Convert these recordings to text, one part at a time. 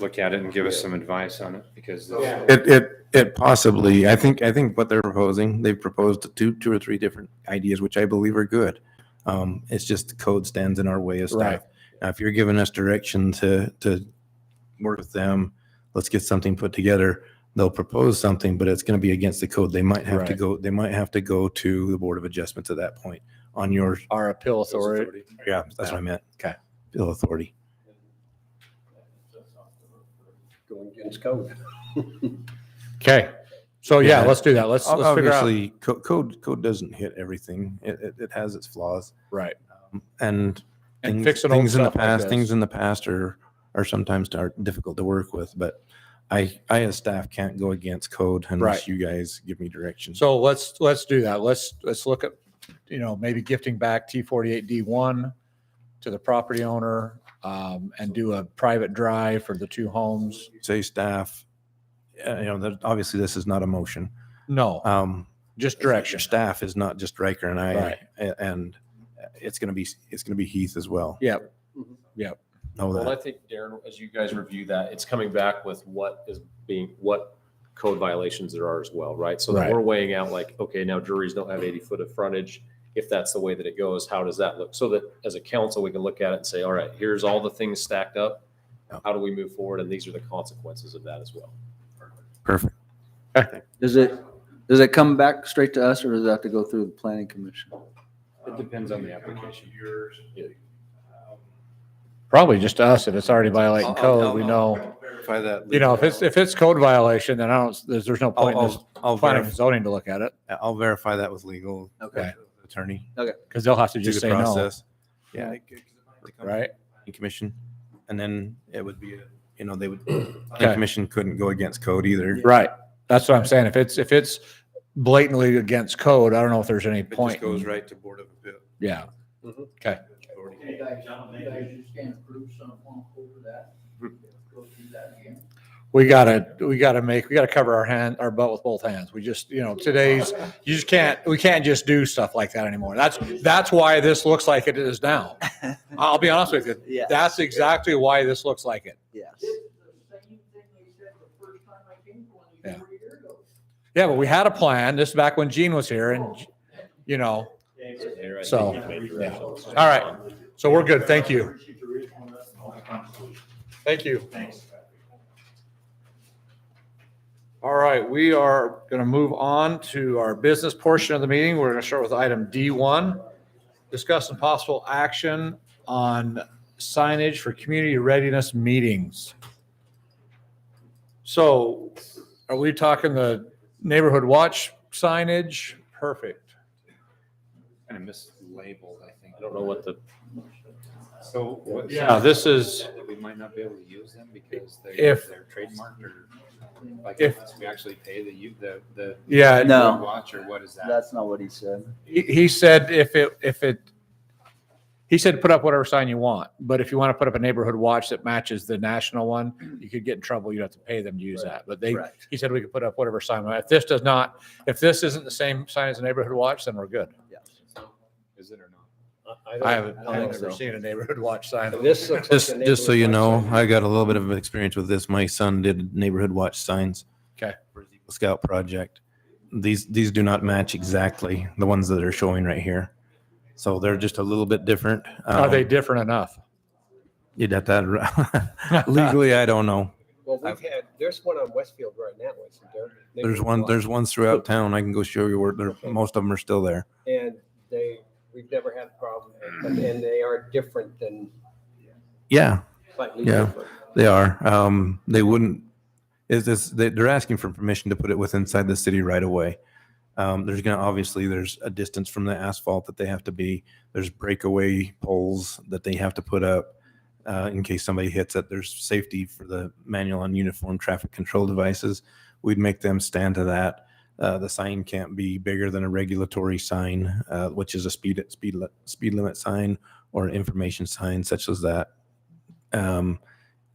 look at it and give us some advice on it because It possibly, I think what they've proposed two or three different ideas, which I believe are good. It's just the code stands in our way of stuff. Right. Now, if you're giving us direction to work with them, let's get something put together. They'll propose something, but it's going to be against the code. They might have to Right. they might have to go to the Board of Adjustments at that point on your, Our appeal authority. yeah, that's what I meant. Okay. Bill authority. Going against code. Okay. So yeah, Yeah. let's do that. Let's figure out. Obviously, code doesn't hit everything. It has its flaws. Right. And And fixing old things in the stuff like past, this. things in the past are sometimes difficult to work with, but I as staff can't go against code unless Right. you guys give me direction. So let's do that. Let's look at, maybe gifting back T48D1 to the property owner, and do a private drive for the two homes. Say staff, that obviously this is not a motion. No, just direction. Your staff is not just Riker and I, Right. and it's going to be Heath as well. Yep. Know Well, I that. think, Darren, as you guys review that, it's coming back with what code violations there are as well, right? So that Right. we're weighing out like, okay, now juries don't have 80 foot of frontage. If that's the way that it goes, how does that look? So that as a council, we can look at it and say, all right, here's all the things stacked up. Yeah. How do we move forward? And these are the consequences of that as well. Perfect. Does it come back straight to us, or does it have to go through the planning commission? it depends on the application. Probably just us. If it's already violating code, we know, Verify that. if it's code violation, then there's no point in I'll planning and zoning to look at it, I'll verify that with legal Okay. attorney. because they'll have to Through just the say no, process. Yeah. right? Commission, and then it would be, they would, Okay. the commission couldn't go against code either. Right. That's what I'm saying. If it's blatantly against code, I don't know if there's any It point. just goes right to Board of Appeal. Yeah. Mhm. Okay. You guys just can't approve something over that. Go through that again. We gotta cover our butt with both hands. We just, we can't just do stuff like that anymore. That's why this looks like it is now. I'll be honest with you. Yes. That's exactly why this looks like it. Yes. It's the same thing they said the first time I came to one Yeah. over a year ago. Yeah, but we had a plan. This is back when Gene was here and, so, yeah. All right. So we're good. Thank you. Thank you. All right, we are going to move on to our business portion of the meeting. We're going to start with item D1, discuss some possible action on signage for community readiness meetings. So are we talking the neighborhood watch signage? Perfect. Kind of mislabeled, I think. I don't know what So what? Yeah, this is, That we might not be able to use them because If- they're trademarked or like If- we actually pay the yeah, No. watch or what is that? That's not what he said. he said he said put up whatever sign you want, but if you want to put up a neighborhood watch that matches the national one, you could get in trouble. You'd have to pay them to use that. But Correct. he said we could put up whatever sign. If this isn't the same sign as a neighborhood watch, then we're good. Is it or not? I haven't think ever so. seen a neighborhood watch sign. This looks like a Just so you neighborhood know, watch I got a little bit of experience with this. My son did neighborhood watch signs. Okay. For the Eagle Scout project. These do not match exactly the ones that are showing right here. So they're just a little bit different. Are they different enough? You'd have to, legally, I don't know. Well, there's one on Westfield right now, isn't there? There's ones throughout town. I can go show you where most of them are still there. And we've never had a problem, and they are different than, Yeah, slightly Yeah. different. they are. They wouldn't, they're asking for permission to put it within inside the city right away. There's a distance from the asphalt that they have to be. There's breakaway poles that they have to put up in case somebody hits it. There's safety for the manual and uniform traffic control devices. We'd make them stand to that. The sign can't be bigger than a regulatory sign, which is a speed limit sign or information sign such as that.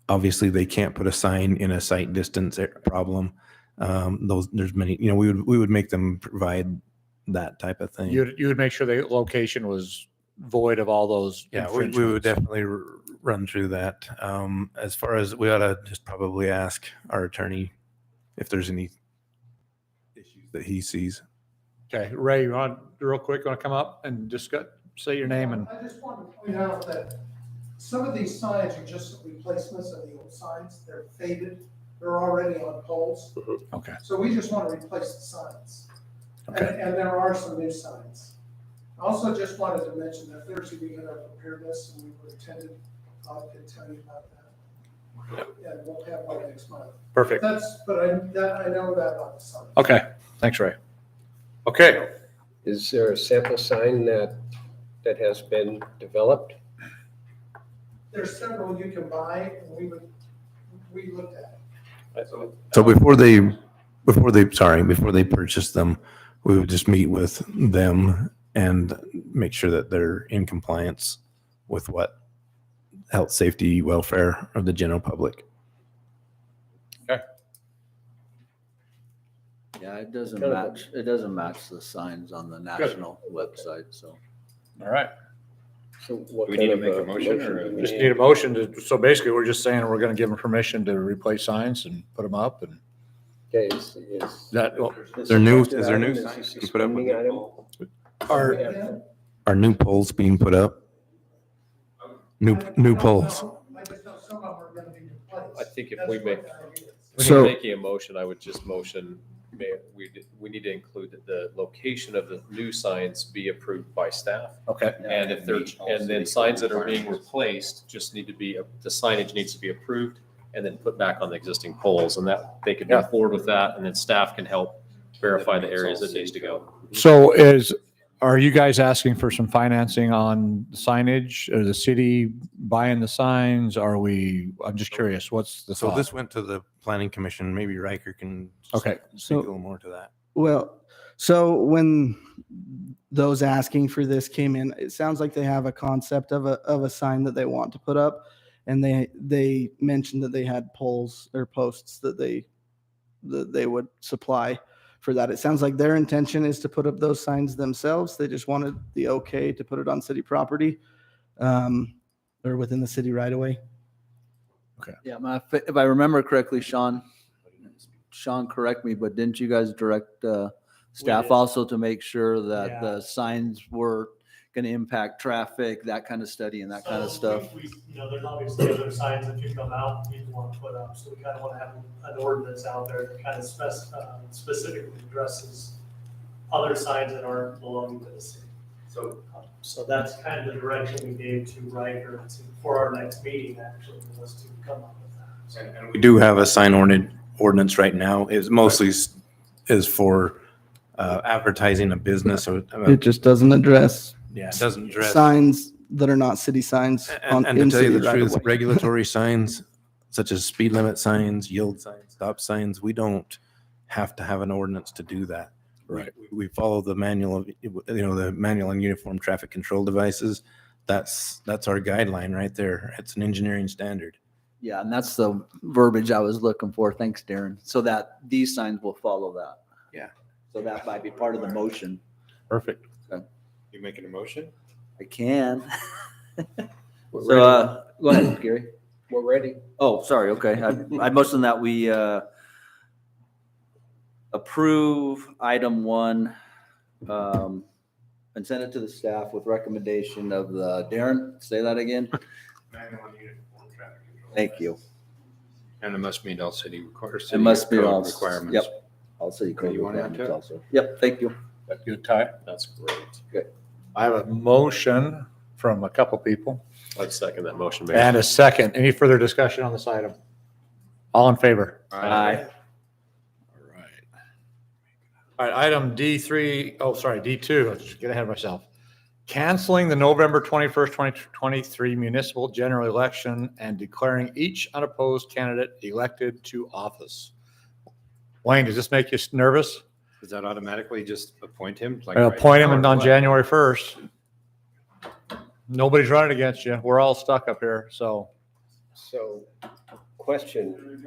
Obviously, they can't put a sign in a sight distance problem. There's many, we would make them provide that type of thing. You would make sure the location was void of all those. Yeah, we would infringements. definitely run through that. As far as we ought to just probably ask our attorney if there's any issues that he sees. Okay, Ray, you want, real quick, want to come up and discuss, say your name and, I just want to point out that some of these signs are just replacements of the old signs. They're faded. They're already on poles. okay. So we just want to replace the signs. Okay. And there are some new signs. I also just wanted to mention that Thursday we had our preparedness and we were attended. I can tell you about that. And we'll have one next month. Perfect. But I know that about the signs. Okay, thanks, Ray. Okay, Is there a sample sign that has been developed? There's several you can buy and we looked at it. So before they purchase them, we would just meet with them and make sure that they're in compliance with what health, safety, welfare of the general public. Yeah, it doesn't Kind of a- match, it doesn't match the signs on the national website, so. all right. So what Do we kind need to of make a motion or do we Just need a motion to, so basically, we're just saying we're going to give them permission to replace signs and put them up and Okay, is that, well, Is there new signs signs being put up? spending item? our, Are new poles being put up? New poles. I just know some of them are going to be replaced. I think if That's we what make- the idea is. When So- you're making a motion, I would just motion, we need to include that the location of the new signs be approved by staff. okay, And if they're, and then signs that are being replaced just need to be, the signage needs to be approved and then put back on the existing poles, and that, they can move forward with that, and then staff can help verify the areas that needs to go. so are you guys asking for some financing on signage, or the city buying the signs? I'm just curious, what's the So thought? this went to the planning commission. Maybe Riker can Okay. speak a little more to that. Well, so when those asking for this came in, it sounds like they have a concept of a sign that they want to put up. And they mentioned that they had poles or posts that they would supply for that. It sounds like their intention is to put up those signs themselves. They just wanted the okay to put it on city property, or within the city right away. Yeah, if I remember correctly, Sean, correct me, but didn't you guys direct staff did. also to make sure that Yeah. the signs were going to impact traffic, that kind of study and that kind of So stuff? There's obviously other signs that could come out, people want to put up, so we kind of want to have an ordinance out there that kind of specifically addresses other signs that aren't belonging to the city. So that's kind of the direction we gave to Riker for our next meeting, actually, was to come up with that. We do have a sign ordinance right now. It's mostly is for advertising a business. Or It just doesn't address yeah, it doesn't address. signs that are not city signs And to in tell you city the right truth, away. regulatory signs such as speed limit signs, yield signs, stop signs, we don't have to have an ordinance to do that. Right. We follow the manual of, the manual on uniform traffic control devices. That's our guideline right there. It's an engineering standard. Yeah, and that's the verbiage I was looking for. Thanks, Darren. So that these signs will follow that. Yeah. So that might be part of the motion. Perfect. You making a motion? I can. We're So, go ahead, Gary. We're ready. Oh, sorry. Okay. I motioned that we approve item 1 and send it to the staff with recommendation of the, Darren, say that again. Thank you. And it must meet all city It must be all requirements. Yep. I'll say code You want to add requirements to it? also. Yep. Thank you. That good, Ty? That's great. I have a motion from a couple people I'd second that motion, Mayor. and a second. Any further discussion on this item? All in favor? Aye. All right. All right, item D2, let's get ahead of myself. Canceling the November 21st, 2023 municipal general election and declaring each unopposed candidate elected to office. Wayne, does this make you nervous? Does that automatically just appoint him? Like I'll right appoint him now, or on what? January 1st. Nobody's running against you. We're all stuck up here, so. So, question,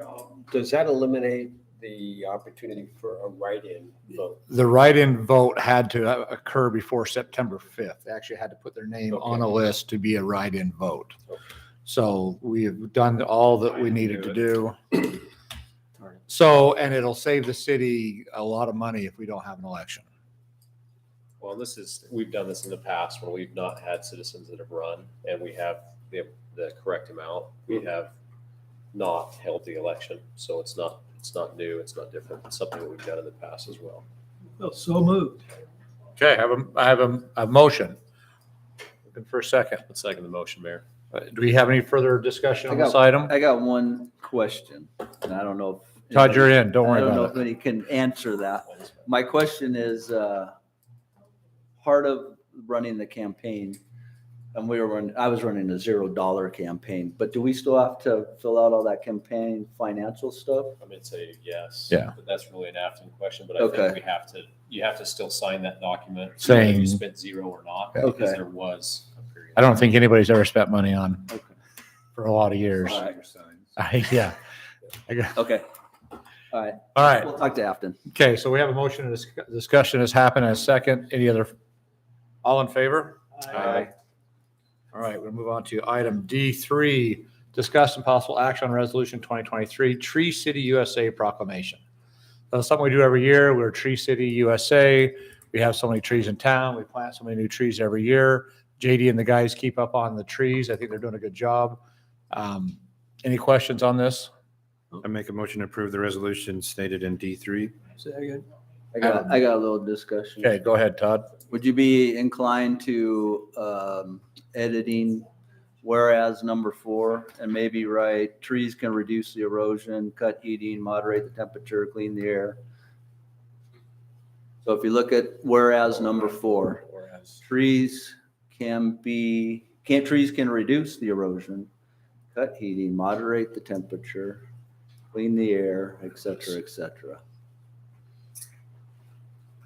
does that eliminate the opportunity for a write-in vote? The write-in vote had to occur before September 5th. They actually had to put their name on a list to be a write-in vote. So we've done all that we needed to do. So, and it'll save the city a lot of money if we don't have an election. Well, we've done this in the past when we've not had citizens that have run and we have the correct amount. We have not held the election. So it's not new. It's not different. It's something that we've done in the past as well. So moved. Okay, I have a motion. Looking for a second. Let's second the motion, Mayor. Do we have any further discussion on this item? I got one question, and I don't know if. Todd, you're in. Don't worry I don't know about if it. any can answer that. My question is, part of running the campaign, and I was running a $0 campaign, but do we still have to fill out all that campaign financial stuff? I'm going to say yes. Yeah. But that's really an Afton question, but I Okay. think you have to still sign that document. Saying- If you spent zero or not, because Okay. there was a period. I don't think anybody's ever spent money on Okay. for a lot of years. Yeah. Okay. All right. All right. We'll talk to Afton. Okay, so we have a motion and discussion has happened. A second. Any other? All in favor? Aye. All right, we'll move on to item D3, discuss and possible action on resolution 2023 Tree City USA proclamation. That's something we do every year. We're Tree City USA. We have so many trees in town. We plant so many new trees every year. JD and the guys keep up on the trees. I think they're doing a good job. Any questions on this? I make a motion to approve the resolution stated in D3. I got a little discussion. Okay, go ahead, Todd. Would you be inclined to editing whereas number 4 and maybe write trees can reduce the erosion, cut heating, moderate the temperature, clean the air? So if you look at whereas number 4, trees can reduce the erosion, cut heating, moderate the temperature, clean the air, et cetera, et cetera.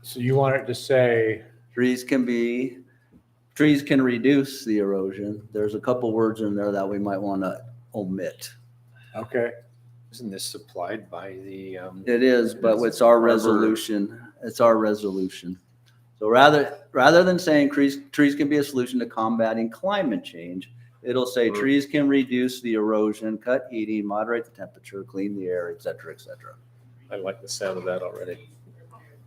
So you want it to say, Trees can reduce the erosion. There's a couple words in there that we might want to omit. okay, Isn't this supplied by the, It is, but it's our resolution. It's our resolution. So rather than saying trees can be a solution to combating climate change, it'll say trees can reduce the erosion, cut heating, moderate the temperature, clean the air, et cetera, et cetera. I like the sound of that already.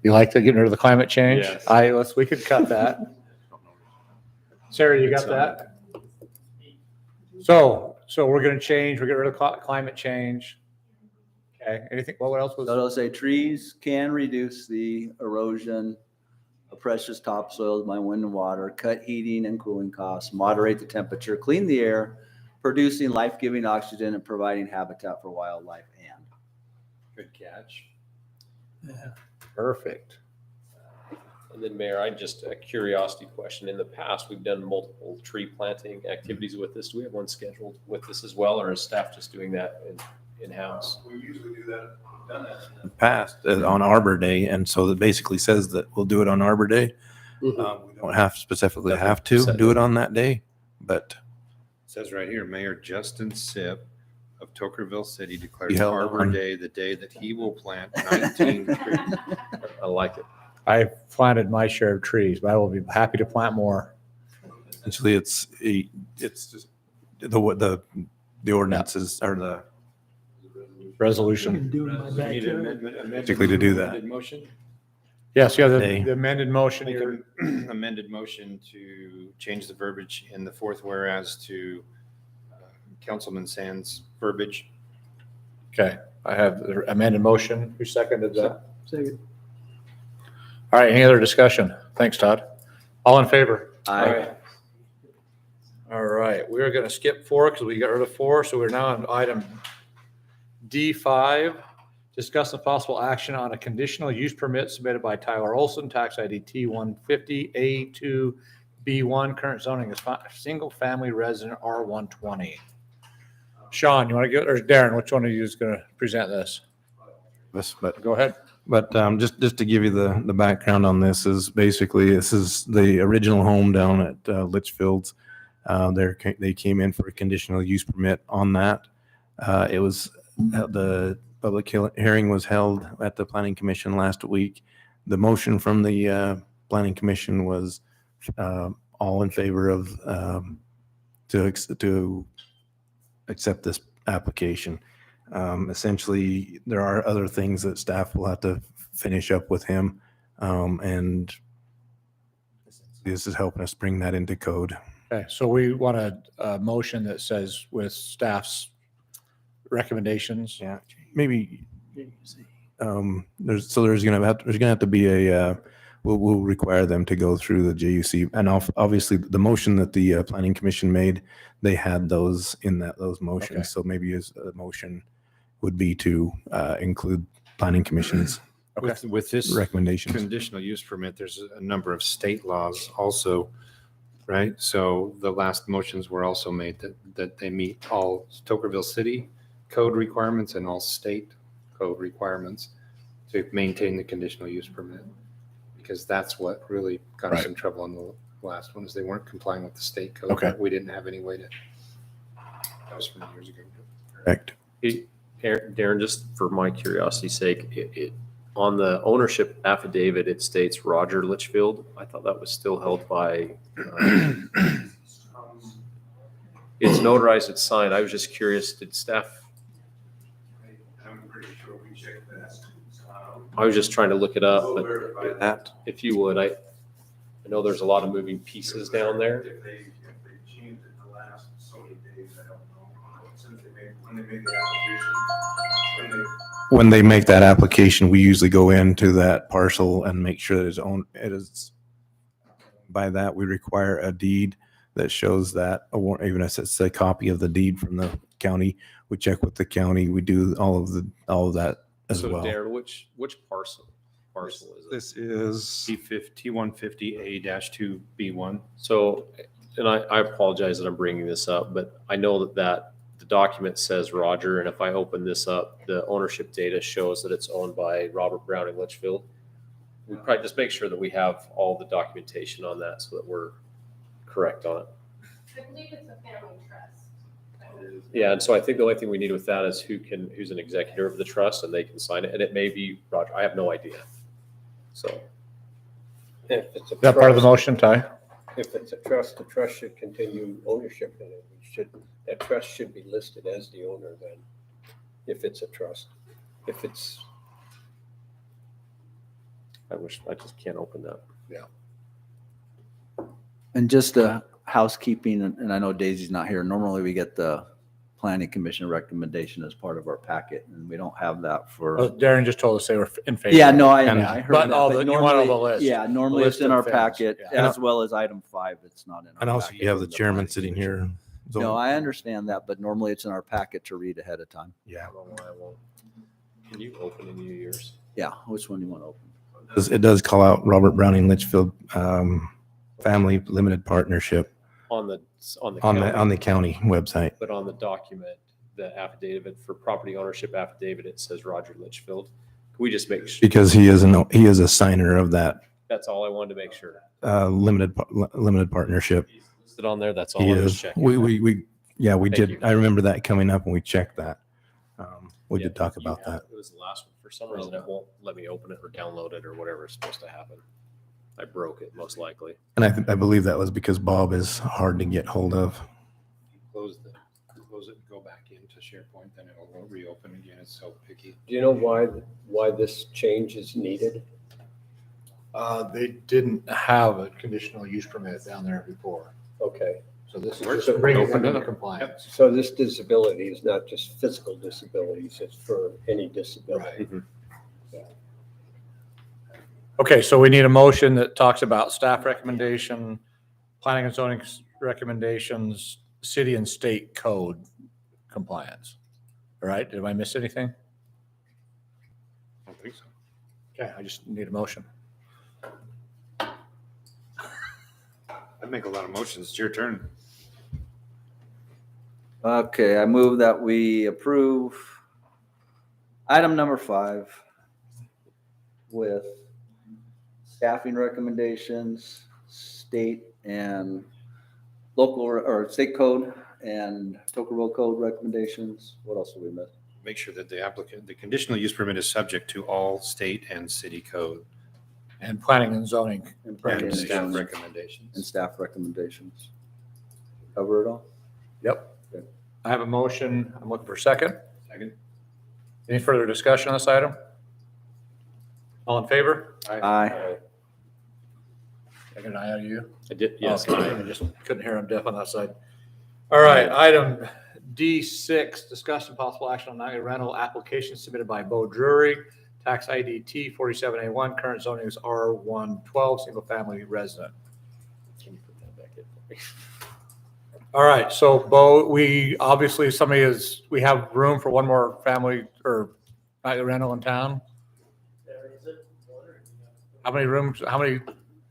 you like to get rid of the climate change? Yes. We could cut that. Sarah, you got that? So we're going to change, we're getting rid of climate change. Okay, anything, what else was? So it'll say trees can reduce the erosion of precious topsoils by wind and water, cut heating and cooling costs, moderate the temperature, clean the air, producing life-giving oxygen and providing habitat for wildlife and. good catch. Perfect. And then Mayor, a curiosity question. In the past, we've done multiple tree planting activities with this. Do we have one scheduled with this as well, or is staff just doing that in-house? We usually do that, done that in the past on Arbor Day. And so that basically says that we'll do it on Arbor Day. We don't specifically have to do it on that day, but It says right here, Mayor Justin Sipp of Tokerville City declared Be held Arbor on- Day the day that he will plant 19 trees. I like it. I planted my share of trees, but I will be happy to plant more. essentially it's just the ordinances or the Resolution. Do we need an amendment- Basically to do that. amended Motion? Yes, you have Day. the amended motion Make here. an amended motion to change the verbiage in the fourth whereas to Councilman Sands' verbiage. Okay, I have the amended motion. Who seconded that? All right, any other discussion? Thanks, Todd. All in favor? Aye. All right, we're going to skip 4 because we got rid of 4, so we're now on item D5. Discuss the possible action on a conditional use permit submitted by Tyler Olson, tax ID T150A2B1, current zoning is single-family resident R120. Sean, you want to go, or Darren, which one of you is going to present this? but Go ahead. But just to give you the background on this is basically this is the original home down at Litchfield's. They came in for a conditional use permit on that. It was the public hearing was held at the Planning Commission last week. The motion from the Planning Commission was all in favor of to accept this application. Essentially, there are other things that staff will have to finish up with him. And this is helping us bring that into code. Okay, so we want a motion that says with staff's recommendations. Yeah, maybe, there's gonna have to be a, we'll require them to go through the JUC. And obviously, the motion that the planning commission made, they had those in those motions. Okay. So maybe a motion would be to include planning commission's With this recommendations. conditional use permit, there's a number of state laws also, right? So the last motions were also made that they meet all Tokerville City code requirements and all state code requirements to maintain the conditional use permit. Because that's what really got us Right. in trouble on the last one, is they weren't complying with the state code. Okay. We didn't have any way to, that was from years ago. Correct. Hey, Darren, just for my curiosity's sake, on the ownership affidavit, it states Roger Litchfield. I thought that was still held by, it's notarized, it's signed. I was just curious, did staff, I'm pretty sure we checked that. I was just trying to look it up, but if you would, I know there's a lot of moving pieces down there. If they changed it the last so many days, I don't know. Since when they made the application, When they make that application, we usually go into that parcel and make sure that it is. By that, we require a deed that shows that, or even if it's a copy of the deed from the county. We check with the county. We do all of that as So well. Darren, which parcel is it? This is T150A-2B1. So, and I apologize that I'm bringing this up, but I know that the document says Roger, and if I open this up, the ownership data shows that it's owned by Robert Browning Litchfield. We probably just make sure that we have all the documentation on that so that we're correct on it. I believe it's a family trust. Yeah, and so I think the only thing we need with that is who's an executor of the trust, and they can sign it, and it may be Roger, I have no idea. So, If it's a Is that part of the trust, motion, Ty? if it's a trust, the trust should continue ownership in it. That trust should be listed as the owner then, if it's a trust. If it's, I just can't open that. And just housekeeping, and I know Daisy's not here. Normally we get the planning commission recommendation as part of our packet, and we don't have that for. Darren just told us they were in favor. Yeah, no, I And- heard But that, all the- you want all the normally- list. Yeah, normally it's List in of our things, packet, yeah. as well as item 5. It's not in our. And also packet you have the from chairman planning sitting commission. here. No, I understand that, but normally it's in our packet to read ahead of time. Yeah. I don't know why I won't. Can you open any of yours? Yeah, which one do you want to open? It does call out Robert Browning Litchfield Family Limited Partnership On the on county. the county website. But on the document, the affidavit for property ownership affidavit, it says Roger Litchfield. Can we just make sure? Because he is a signer of that That's all I wanted to make sure. limited partnership. Is it on there? That's all He I was is. checking. We Thank did. you. I remember that coming up and we checked that. We Yeah, did talk you about had- that. It was the last one. For some reason, it won't let me open it or download it or whatever is supposed to happen. I broke it most likely. And I believe that was because Bob is hard to get hold of. Close it and go back into SharePoint, then it'll reopen again. It's so picky. do you know why this change is needed? They didn't have a conditional use permit down there before. Okay, So this is Works. just bringing Open them it into up. compliance. so this disability is not just physical disabilities, it's for any disability. Okay, so we need a motion that talks about staff recommendation, planning and zoning recommendations, city and state code compliance. All right, did I miss anything? I don't think so. Okay, I just need a motion. I'd make a lot of motions. It's your turn. Okay, I move that we approve item number 5 with staffing recommendations, state and local or state code and Tokerville code recommendations. What else did we miss? Make sure that the conditional use permit is subject to all state and city code And planning and zoning. And planning and and staff zoning recommendations. and staff recommendations. Cover it all? Yep. I have a motion. I'm looking for a second. Second. Any further discussion on this item? All in favor? Aye. I get an eye out of you. I did, yes. Okay, I just couldn't hear him deaf on that side. All right, item D6, discussion possible action on night rental application submitted by Bo Drury, tax ID T47A1, current zoning is R112, single family resident. Can you put that back in for me? All right, so Bo, we obviously we have room for one more family or nightly rental in town. There is it. One or- How many rooms, how many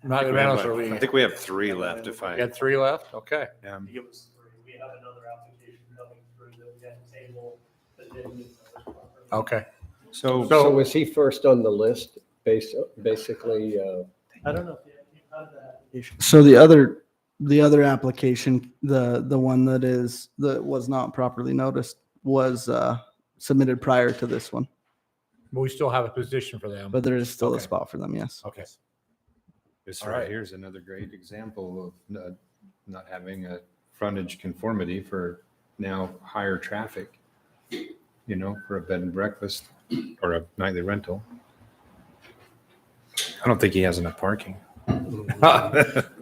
nightly rentals are we? I think we have 3 left if I. We had 3 left? Okay. Give us 3. We have another application coming through that we had to table that didn't meet those properly. Okay. So, So was he first on the list, basically, I don't know if you had that application. So the other application, the one that was not properly noticed was submitted prior to this one, But we still have a position for them. but there is still a Okay. spot for them. Yes. Okay. this All right right. here's another great example of not having a frontage conformity for now higher traffic, for a bed and breakfast or a nightly rental. I don't think he has enough parking.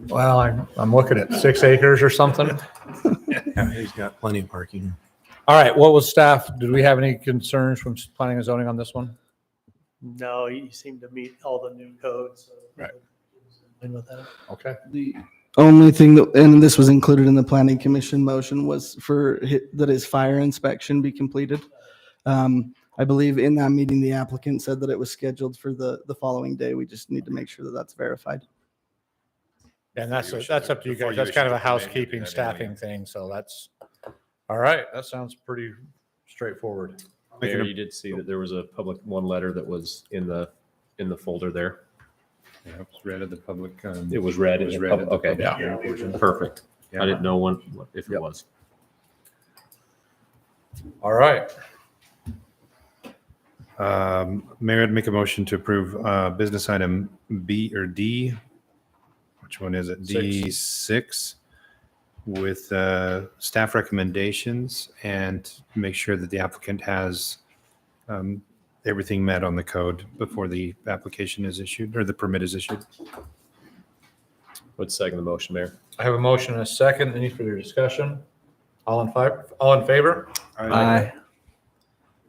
Well, I'm looking at 6 acres or something. Yeah, he's got plenty of parking. All right, what was staff, did we have any concerns from planning and zoning on this one? No, you seem to meet all the new codes. So Right. in with that. Okay. The only thing that, and this was included in the planning commission motion, was that his fire inspection be completed. I believe in that meeting, the applicant said that it was scheduled for the following day. We just need to make sure that that's verified. And that's Before you up to you issue- guys. That's kind of a before you issue the permit, you do housekeeping, that staffing anyway. thing, so that's, all right, that sounds pretty straightforward. Mayor, you did see that there was a public one letter that was in the folder there. Yeah, it was read at the public. It was read. It was in read pub- at the Okay, public Yeah. hearing portion. perfect. Yeah. I didn't know if it Yep. was. All right. Mayor, I'd make a motion to approve business item B or D. Which one is it? D6 with staff recommendations and make sure that the applicant has everything met on the code before the application is issued or the permit is issued. Would second the motion, Mayor. I have a motion and a second. Any further discussion? All in favor? Aye.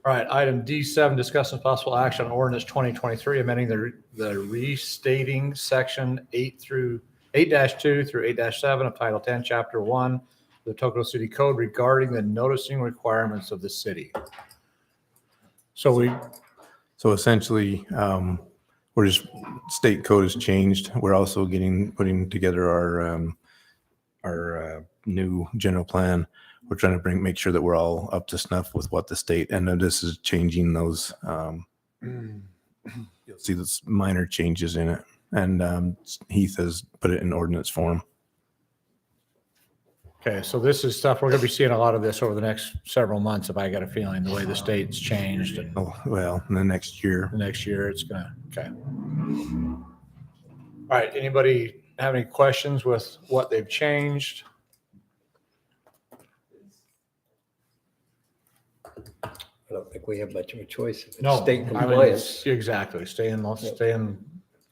All right, item D7, discuss and possible action on ordinance 2023, amending the restating section 8-2 through 8-7 of Title 10, Chapter 1, of the Tocqueville City Code regarding the noticing requirements of the city. So essentially, we're just, state code has changed. We're also putting together our new general plan. We're trying to make sure that we're all up to snuff with what the state, and then this is changing those. You'll see this minor changes in it, and Heath has put it in ordinance form. Okay, so this is stuff, we're going to be seeing a lot of this over the next several months, if I got a feeling, the way the state's changed, and Oh, well, in the next year. the next year it's gonna, okay. All right, anybody have any questions with what they've changed? I don't think we have much of a choice. If it's No, state I mean, compliance. exactly, stay in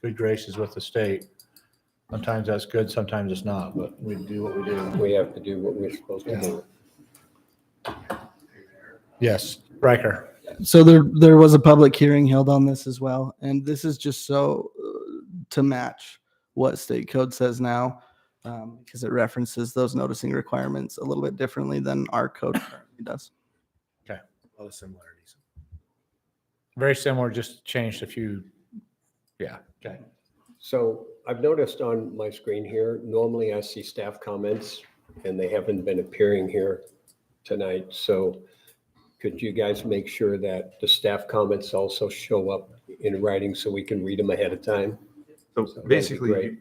good graces with the state. Sometimes that's good, sometimes it's not, but we do what we do. We have to do what we're supposed to do. Yes, Riker. So there was a public hearing held on this as well, and this is just so to match what state code says now, because it references those noticing requirements a little bit differently than our code currently does. A lot of similarities. Very similar, just changed a few. Yeah, okay. So I've noticed on my screen here, normally I see staff comments and they haven't been appearing here tonight. So could you guys make sure that the staff comments also show up in writing so we can read them ahead of time? So that'd be basically, great.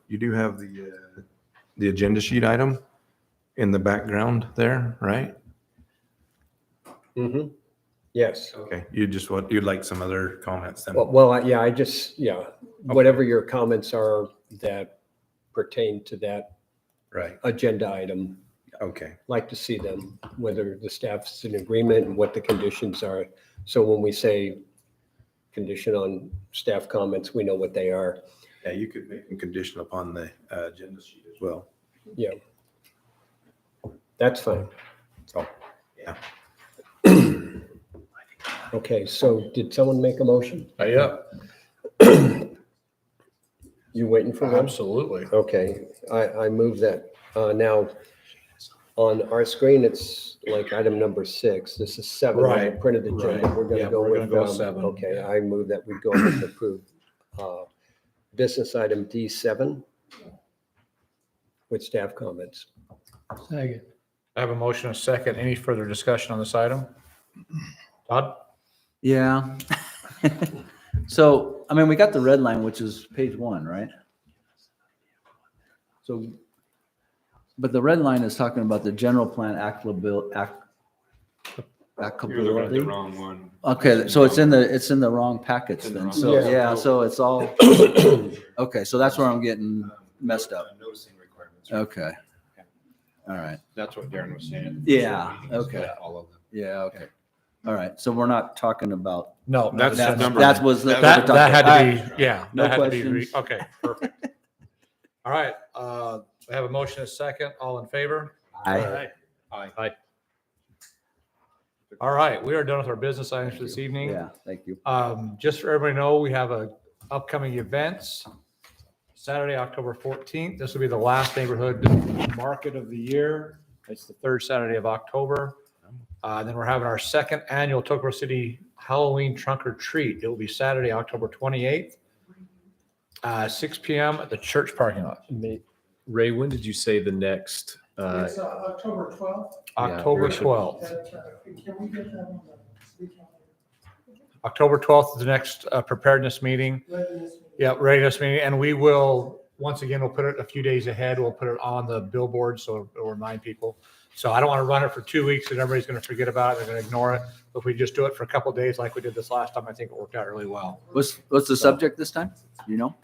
you do have the agenda sheet item in the background there, right? Mm-hmm. Yes. Okay, you'd like some other comments then? Whatever your comments are that pertain to that Right. agenda item, Okay. like to see them, whether the staff's in agreement and what the conditions are. So when we say condition on staff comments, we know what they are. Yeah, you could make them conditional upon the agenda sheet as well. Yeah. That's fine. So, yeah. Okay, so did someone make a motion? Yeah, You waiting for one? absolutely. Okay, I move that. Now, on our screen, it's like item number 6. This is 7 on the Right, printed agenda. right. We're gonna Yeah, go we're gonna with, go with 7, okay, yeah. I move that we go with approved business item D7 with staff comments. Second. I have a motion and a second. Any further discussion on this item? Todd? Yeah. So, I mean, we got the red line, which is page 1, right? So, but the red line is talking about the general plan applicability. wrong one. Okay, so it's in the wrong packets in the then. wrong- So, Yeah. yeah, so it's all, okay, so that's where I'm getting messed up. Noticing requirements. Okay. All right. That's what Darren was saying. Yeah, okay. All of them. Yeah, okay. All right. So we're not talking about, No, That's that's, the number. that was the. that had All to right. be, yeah. No that had to be questions. Okay, perfect. All right, I have a motion and a second. All in favor? Aye. Aye. All right, we are done with our business items for this evening. Yeah, thank you. Just for everybody to know, we have upcoming events. Saturday, October 14th. This will be the last neighborhood market of the year. It's the third Saturday of October. Then we're having our second annual Tocqueville City Halloween Trunk or Treat. It will be Saturday, October 28th, 6 p.m. at the church parking lot. Ray, when did you say the next? It's October 12th. October we should- 12th. Can we get that on the speaker? October 12th is the next preparedness meeting. Yeah, readiness meeting, and we will, once again, we'll put it a few days ahead. We'll put it on the billboard, so it'll remind people. So I don't want to run it for 2 weeks and everybody's going to forget about it. They're going to ignore it. But if we just do it for a couple of days like we did this last time, I think it worked out really well. What's the subject this time? You know?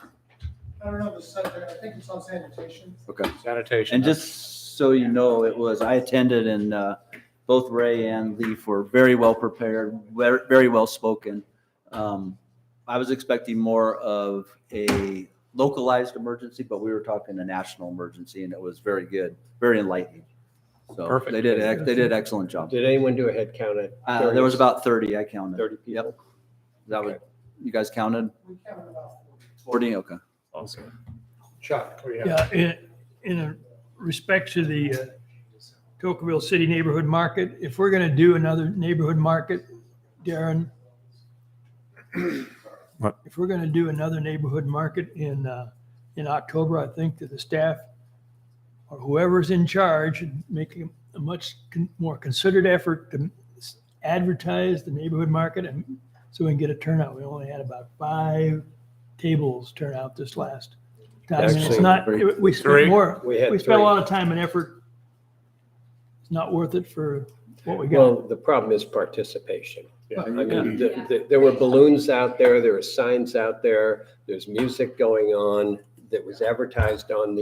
I don't know the subject, I think it's on sanitation. Okay. Sanitation. And just so you know, I attended and both Ray and Leaf were very well prepared, very well spoken. I was expecting more of a localized emergency, but we were talking a national emergency and it was very good, very enlightening. So Perfect. they did an excellent job. Did anyone do a head count at? There was about 30, I counted. 30 people? Yep. That was, you guys counted? We counted about 40, okay. Awesome. Chuck, what do you have? Yeah, in respect to the Tocqueville City Neighborhood Market, if we're going to do another neighborhood market, Darren, What? if we're going to do another neighborhood market in October, I think that the staff or whoever's in charge should make a much more considered effort to advertise the neighborhood market and so we can get a turnout. We only had about 5 tables turn out this last time. And it's Actually, not, we Three. spent more, We had we spent a 3. lot of time and effort. It's not worth it for what we got. Well, the problem is participation. Yeah. I mean, there were balloons out there, there were signs out there, there's music going on that was advertised on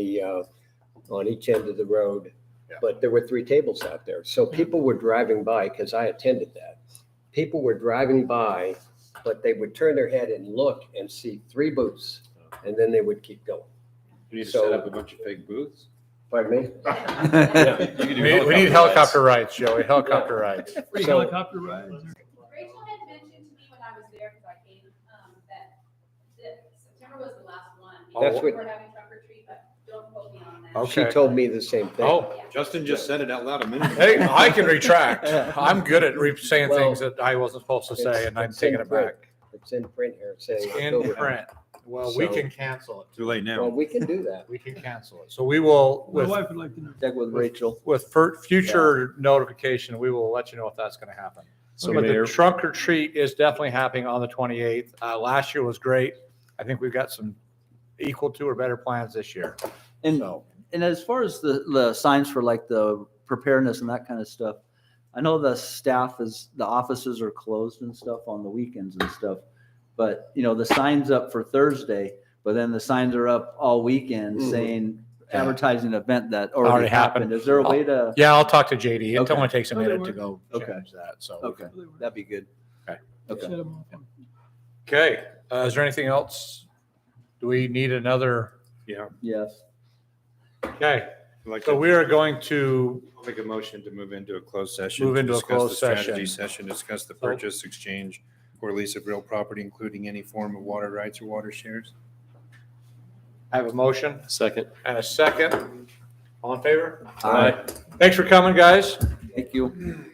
each end of the road. Yeah. But there were 3 tables out there. So people were driving by, because I attended that. People were driving by, but they would turn their head and look and see 3 booths, and then they would keep going. You need to So- set up a bunch of fake booths. Pardon me? We need helicopter rides, Joey, helicopter rides. Free so- helicopter rides. Rachel had mentioned to me when I was there, because I came, that September was the last one. That's what- We're having trunk or treat, but don't quote me on that. Okay. She told me the same thing. Oh, Justin just said it out loud a minute ago. hey, I can retract. I'm good at saying Well, things that I wasn't supposed to say and I'm it's taking in it print. back. It's in print here saying It's in October. print. Well, we So- can cancel it. Too late Well, now. we can do that. We can cancel it. So we will, My with wife would like to know. Check with Rachel. future notification, we will let you know if that's going to happen. So But the Mayor, trunk or treat is definitely happening on the 28th. Last year was great. I think we've got some equal to or better plans this year. And So, And as far as the signs for like the preparedness and that kind of stuff, I know the offices are closed and stuff on the weekends and stuff. But, the sign's up for Thursday, but then the signs are up all weekend saying advertising event that Already already happened. happened. Is there a way to? Yeah, I'll talk to JD. It Okay. only takes a Oh, they minute were. to go Okay. change that, so. Okay, that'd be good. Okay. Set Okay. 'em off. Okay, is there anything else? Do we need another? Yeah. Yes. Okay, I'd like so to we are going to, make a motion to move into a closed session. Move to into a discuss closed the strategy session. Session, discuss the purchase, exchange, or lease of real property, including any form of water rights or water shares. have a motion Second. and a second. All in favor? Aye. Thanks for coming, guys. Thank you.